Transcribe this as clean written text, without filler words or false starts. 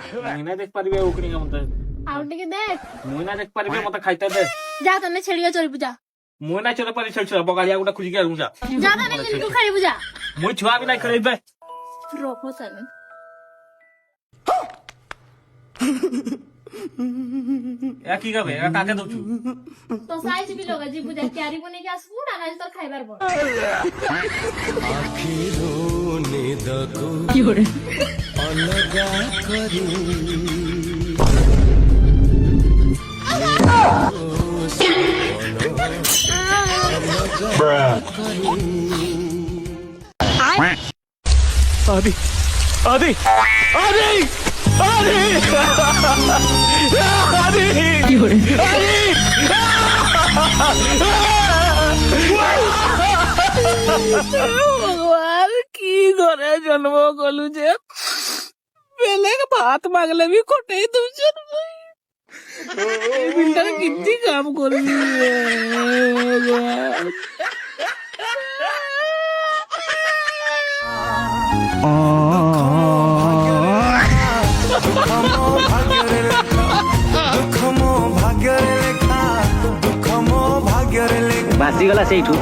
ମୁଇଁ ନା ଦେଖ ପାରିବେ ଉକଣି ମତେ ଆଉ ଟିକେ ଦେଖ ମୁଇଁ ନା ଦେଖ ପାରିବେ ମତେ ଖାଇତେ ଦେ ଯା ତନେ ଛେଳିଆ ଚରିବୁ ଯା ମୁଇଁ ନା ଚରେ ପାରି ଛେଳ ବଗାଳିଆ ଗୋଟେ ଖୁଜିକି ଆଣୁ ଯା ଯା ତନେ କିନ୍ତୁ ଖେଳିବୁ ଯା ମୁଇଁ ଛୁଆ ବି ନାଇଁ ଖେଳେଇବେ ରଖ ସାଇଲେନ ଏ কি গাবে এ কাকে দউছু তো সাইজ ବି ଲଗା ଯିବୁ ଯା କ୍ୟାରି ବନେଇକି ଆସିବୁ ନା ନାଇଁ ତୋର ଖାଇବାର ବନ ଆଖିରୁ ନିଦକୁ কি করে ଅଲଗା କରି আদি আদি আদি আদি আদি কি করে ভগবান কি ঘরে জন্ম কলু যে বেলে ভাত মাগলে বি কোটেই দউছন ভাই এই বিলটার কিতি কাম করবি ভগবান ଭାଗ୍ୟରେ ଲେଖା ଦୁଃଖ ମୋ ଭାଗ୍ୟରେ ଲେଖା ବାଜିଗଲା ସେଇଠୁ